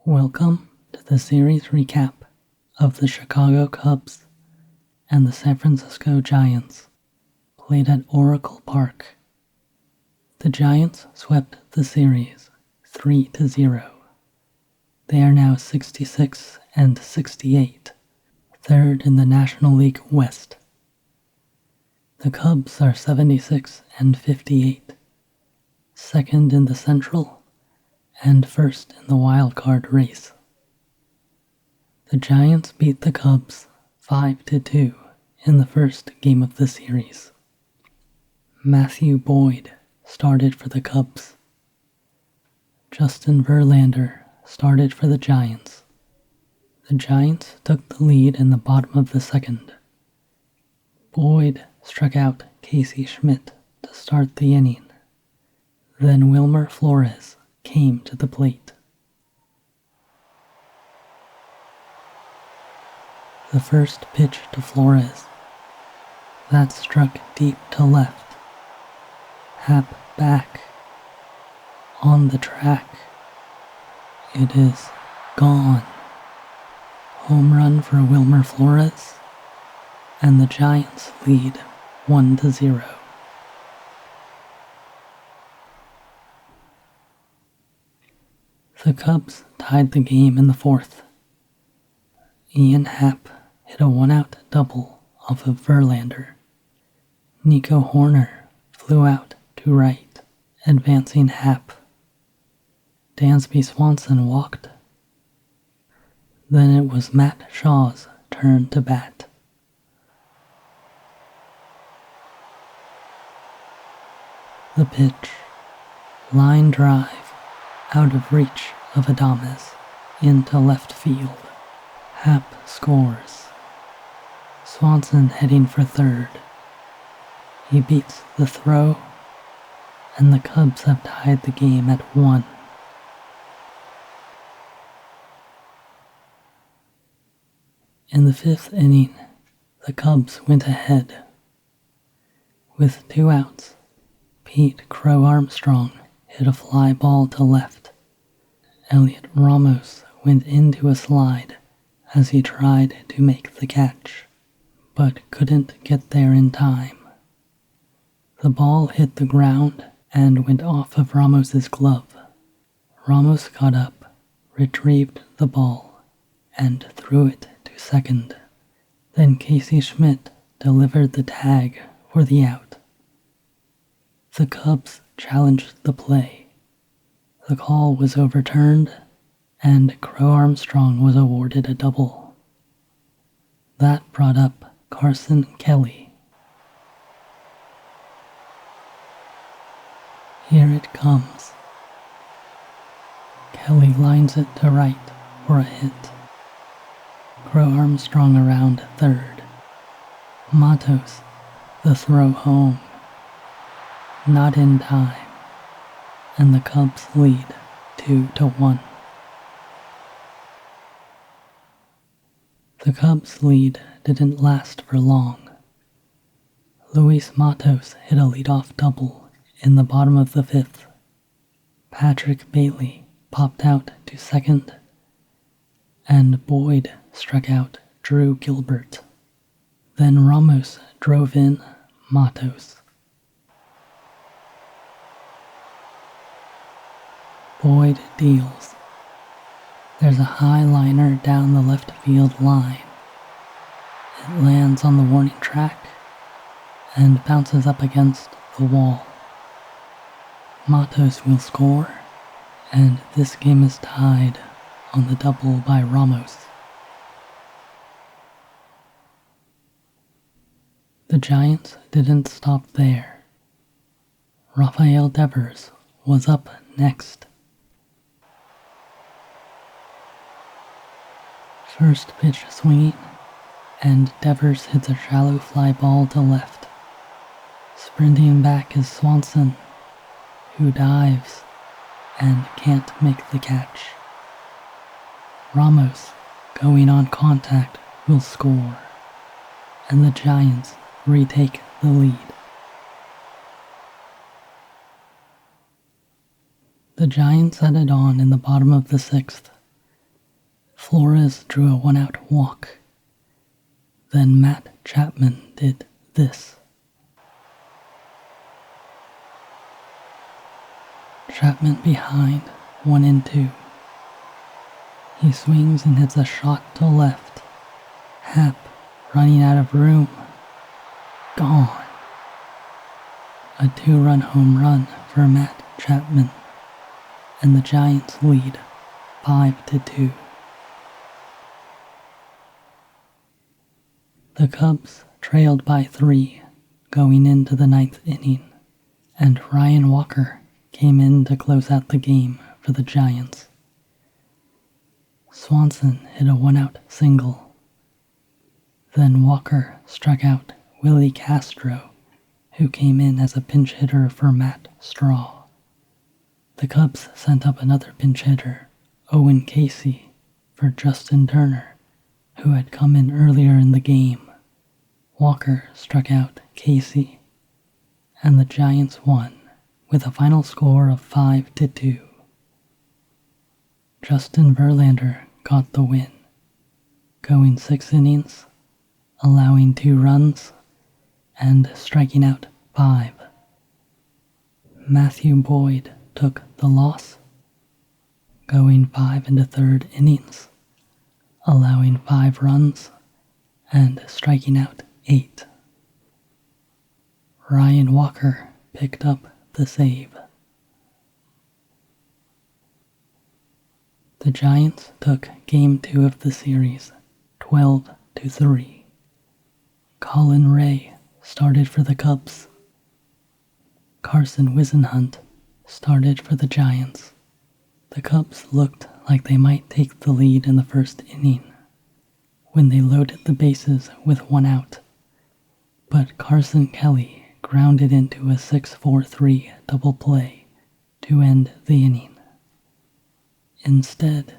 Welcome to the series recap of the Chicago Cubs and the San Francisco Giants, played at Oracle Park. The Giants swept the series 3-0. They are now 66 and 68, third in the National League West. The Cubs are 76 and 58, second in the Central and first in the wild card race. The Giants beat the Cubs 5-2 in the first game of the series. Matthew Boyd started for the Cubs. Justin Verlander started for the Giants. The Giants took the lead in the bottom of the second. Boyd struck out Casey Schmidt to start the inning. Then Wilmer Flores came to the plate. The first pitch to Flores. That struck deep to left. Happ back. On the track. It is gone. Home run for Wilmer Flores, and the Giants lead 1-0. The Cubs tied the game in the fourth. Ian Happ hit a one-out double off of Verlander. Nico Hoerner flew out to right, advancing Happ. Dansby Swanson walked. Then it was Matt Shaw's turn to bat. The pitch. Line drive. Out of reach of Adames, into left field. Happ scores. Swanson heading for third. He beats the throw, and the Cubs have tied the game at 1. In the fifth inning, the Cubs went ahead. With 2 outs, Pete Crow Armstrong hit a fly ball to left. Elliot Ramos went into a slide as he tried to make the catch, but couldn't get there in time. The ball hit the ground and went off of Ramos's glove. Ramos got up, retrieved the ball, and threw it to second. Then Casey Schmidt delivered the tag for the out. The Cubs challenged the play. The call was overturned, and Crow Armstrong was awarded a double. That brought up Carson Kelly. Here it comes. Kelly lines it to right for a hit. Crow Armstrong around third. Matos, the throw home. Not in time, and the Cubs lead 2-1. The Cubs' lead didn't last for long. Luis Matos hit a leadoff double in the bottom of the fifth. Patrick Bailey popped out to second, and Boyd struck out Drew Gilbert. Then Ramos drove in Matos. Boyd deals. There's a high liner down the left field line. It lands on the warning track and bounces up against the wall. Matos will score, and this game is tied on the double by Ramos. The Giants didn't stop there. Rafael Devers was up next. First pitch swinging, and Devers hits a shallow fly ball to left. Sprinting back is Swanson, who dives and can't make the catch. Ramos, going on contact, will score, and the Giants retake the lead. The Giants added on in the bottom of the sixth, Flores drew a 1-out walk. Then Matt Chapman did this. Chapman behind, 1-2. He swings and hits a shot to left. Happ running out of room. Gone. A 2-run home run for Matt Chapman, and the Giants lead 5-2. The Cubs trailed by 3 going into the 9th inning, and Ryan Walker came in to close out the game for the Giants. Swanson hit a 1-out single. Then Walker struck out Willie Castro, who came in as a pinch hitter for Matt Straw. The Cubs sent up another pinch hitter, Owen Casey, for Justin Turner, who had come in earlier in the game. Walker struck out Casey, and the Giants won with a final score of 5-2. Justin Verlander got the win, going 6 innings, allowing 2 runs, and striking out 5. Matthew Boyd took the loss, going 5 1/3 innings, allowing 5 runs, and striking out 8. Ryan Walker picked up the save. The Giants took Game 2 of the series, 12-3. Colin Ray started for the Cubs. Carson Whisenhunt started for the Giants. The Cubs looked like they might take the lead in the first inning when they loaded the bases with 1 out, but Carson Kelly grounded into a 6-4-3 double play to end the inning. Instead,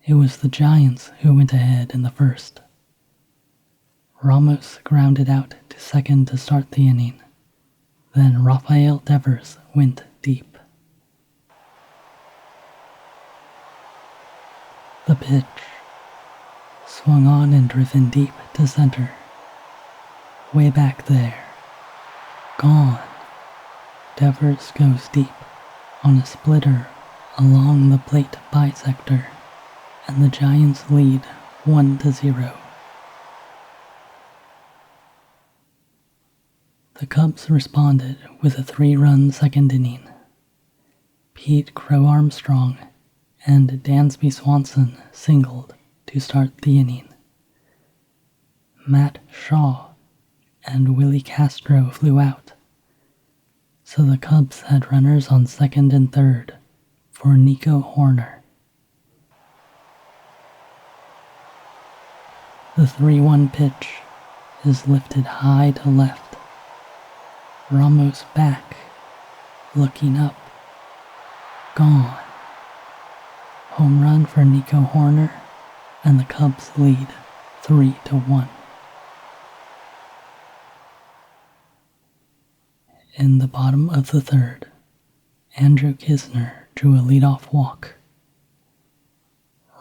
it was the Giants who went ahead in the first. Ramos grounded out to second to start the inning. Then Rafael Devers went deep. The pitch swung on and driven deep to center. Way back there. Gone. Devers goes deep on a splitter along the plate bisector, and the Giants lead 1-0. The Cubs responded with a 3-run second inning. Pete Crow Armstrong and Dansby Swanson singled to start the inning. Matt Shaw and Willie Castro flew out, so the Cubs had runners on second and third for Nico Horner. The 3-1 pitch is lifted high to left. Ramos back, looking up. Gone. Home run for Nico Horner, and the Cubs lead 3-1. In the bottom of the third, Andrew Kisner drew a leadoff walk.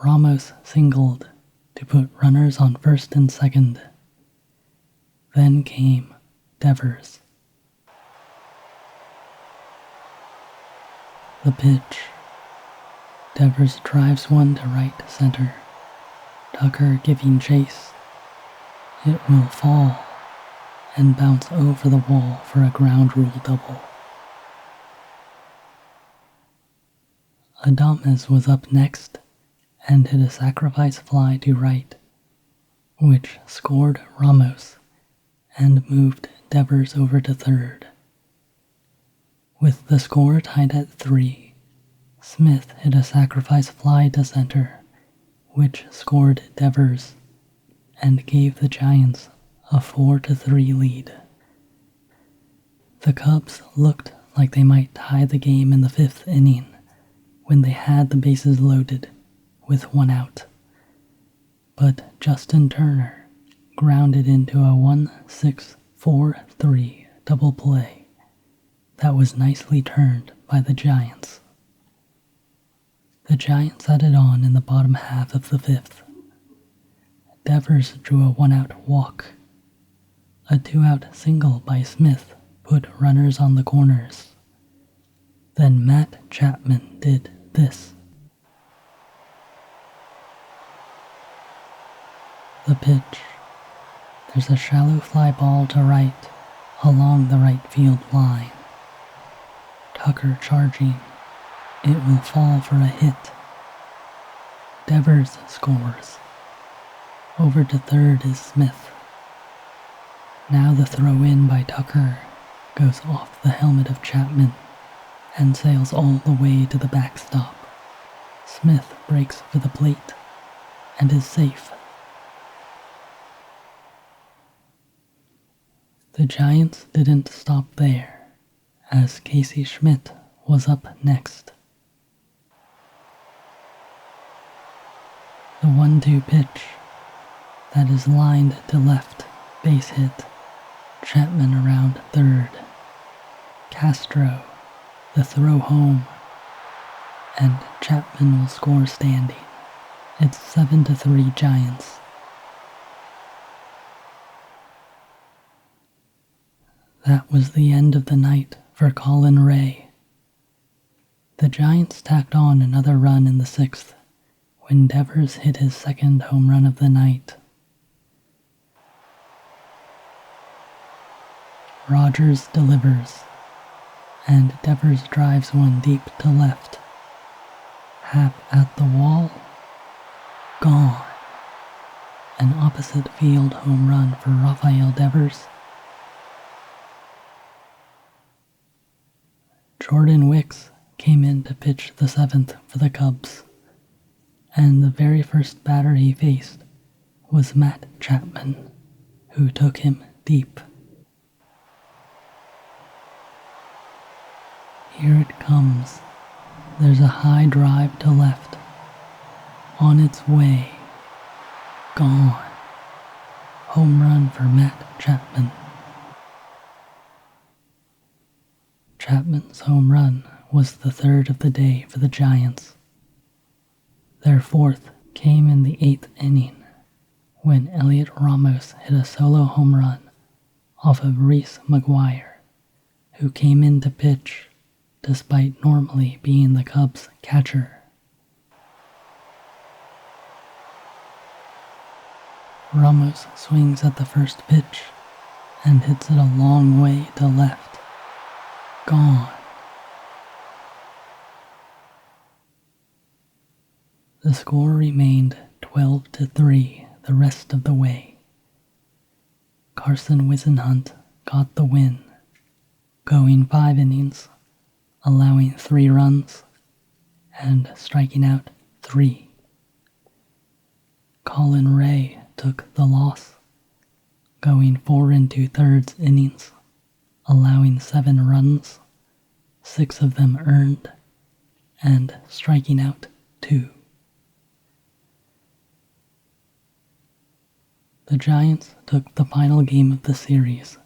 Ramos singled to put runners on first and second. Then came Devers. The pitch. Devers drives one to right center. Tucker giving chase. It will fall and bounce over the wall for a ground rule double. Adames was up next and hit a sacrifice fly to right, which scored Ramos and moved Devers over to third. With the score tied at 3, Smith hit a sacrifice fly to center, which scored Devers and gave the Giants a 4-3 lead. The Cubs looked like they might tie the game in the 5th inning when they had the bases loaded with 1 out. But Justin Turner grounded into a 1-6-4-3 double play that was nicely turned by the Giants. The Giants added on in the bottom half of the 5th Devers drew a one-out walk. A two-out single by Smith put runners on the corners. Then Matt Chapman did this. The pitch. There's a shallow fly ball to right, along the right field line. Tucker charging. It will fall for a hit. Devers scores. Over to third is Smith. Now the throw in by Tucker goes off the helmet of Chapman and sails all the way to the backstop. Smith breaks for the plate and is safe. The Giants didn't stop there, as Casey Schmidt was up next. The 1-2 pitch that is lined to left, base hit. Chapman around third. Castro, the throw home, and Chapman will score standing. It's 7-3 Giants. That was the end of the night for Colin Ray. The Giants tacked on another run in the sixth when Devers hit his second home run of the night. Rogers delivers, and Devers drives one deep to left. Happ at the wall. Gone. An opposite field home run for Rafael Devers. Jordan Wicks came in to pitch the seventh for the Cubs, and the very first batter he faced was Matt Chapman, who took him deep. Here it comes. There's a high drive to left. On its way. Gone. Home run for Matt Chapman. Chapman's home run was the third of the day for the Giants. Their fourth came in the eighth inning, when Elliot Ramos hit a solo home run off of Reese McGuire, who came in to pitch despite normally being the Cubs' catcher. Ramos swings at the first pitch and hits it a long way to left. Gone. The score remained 12-3 the rest of the way. Carson Whisenhunt got the win, going 5 innings, allowing 3 runs, and striking out 3. Colin Ray took the loss, going 4 2/3 innings, allowing 7 runs, 6 of them earned, and striking out 2. The Giants took the final game of the series,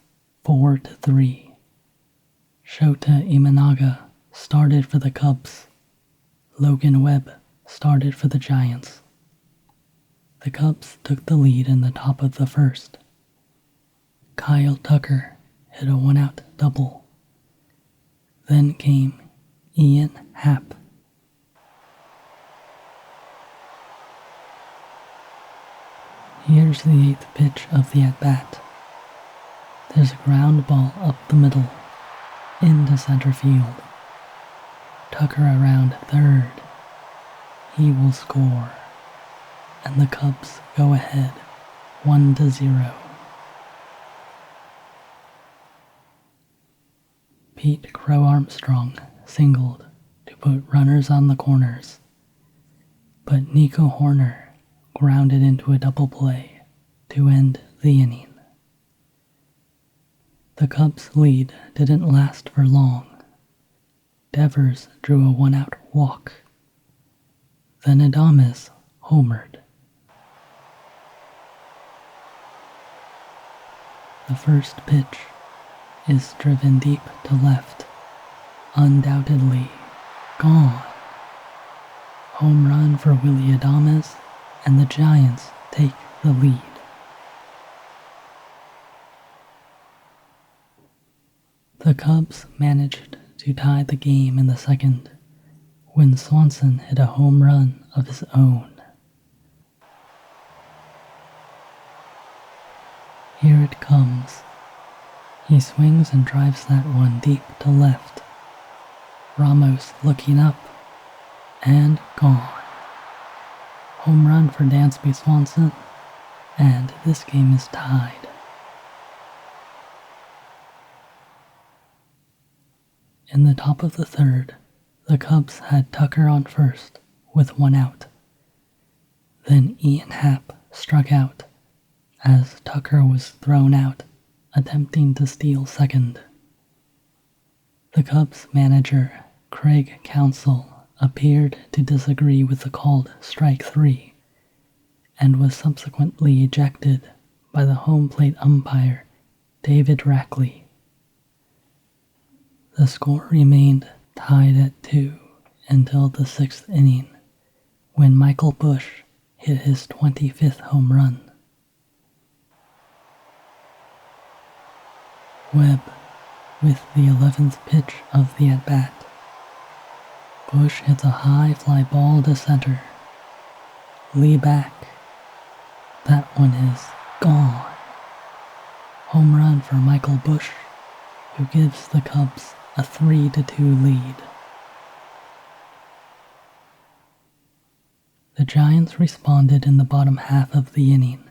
4-3. Shota Imanaga started for the Cubs. Logan Webb started for the Giants. The Cubs took the lead in the top of the first. Kyle Tucker hit a 1-out double. Then came Ian Happ. Here's the 8th pitch of the at-bat. There's a ground ball up the middle, into center field. Tucker around third. He will score, and the Cubs go ahead 1-0. Pete Crow Armstrong singled to put runners on the corners, but Nico Horner grounded into a double play to end the inning. The Cubs' lead didn't last for long. Devers drew a 1-out walk. Then Adames homered. The first pitch is driven deep to left, undoubtedly gone. Home run for Willie Adames, and the Giants take the lead. The Cubs managed to tie the game in the second when Swanson hit a home run of his own. Here it comes. He swings and drives that one deep to left. Ramos looking up, and gone. Home run for Dansby Swanson, and this game is tied. In the top of the third, the Cubs had Tucker on first with one out. Then Ian Happ struck out as Tucker was thrown out, attempting to steal second. The Cubs manager, Craig Counsell, appeared to disagree with the called strike three and was subsequently ejected by the home plate umpire, David Rackley. The score remained tied at 2 until the 6th inning, when Michael Busch hit his 25th home run. Webb with the 11th pitch of the at-bat. Busch hits a high fly ball to center. Lee back. That one is gone. Home run for Michael Busch, who gives the Cubs a 3-2 lead. The Giants responded in the bottom half of the inning.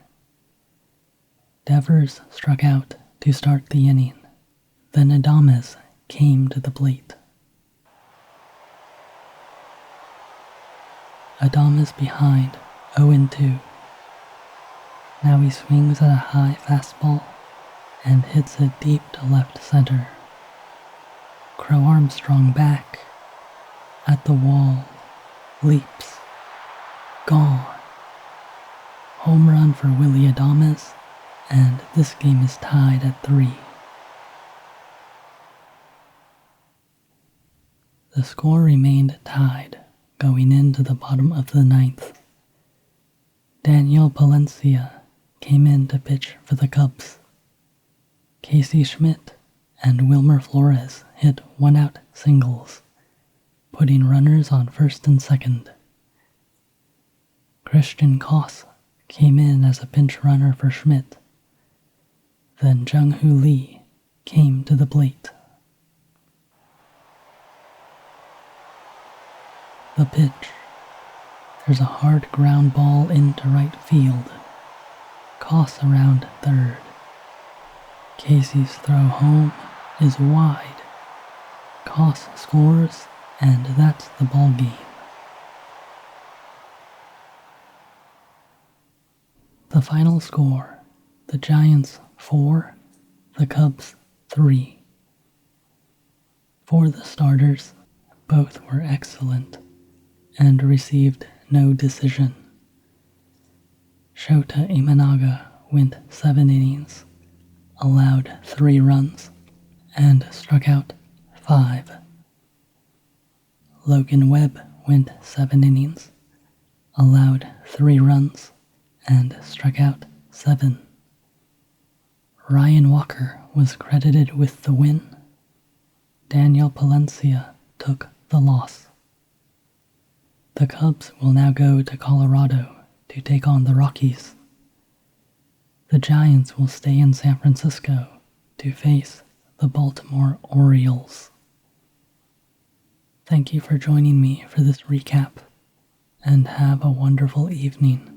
Devers struck out to start the inning. Then Adames came to the plate. Adames behind 0-2. Now he swings at a high fastball and hits it deep to left center. Crow Armstrong back at the wall, leaps, gone. Home run for Willy Adames, and this game is tied at 3. The score remained tied going into the bottom of the 9th. Daniel Palencia came in to pitch for the Cubs. Casey Schmidt and Wilmer Flores hit one-out singles, putting runners on first and second. Christian Koss came in as a pinch runner for Schmidt. Then Jung-Hoo Lee came to the plate. The pitch. There's a hard ground ball into right field. Koss around third. Casey's throw home is wide. Koss scores, and that's the ball game. The final score, the Giants 4, the Cubs 3. For the starters, both were excellent and received no decision. Shota Imanaga went 7 innings, allowed 3 runs, and struck out 5. Logan Webb went 7 innings, allowed 3 runs, and struck out 7. Ryan Walker was credited with the win. Daniel Palencia took the loss. The Cubs will now go to Colorado to take on the Rockies. The Giants will stay in San Francisco to face the Baltimore Orioles. Thank you for joining me for this recap, and have a wonderful evening.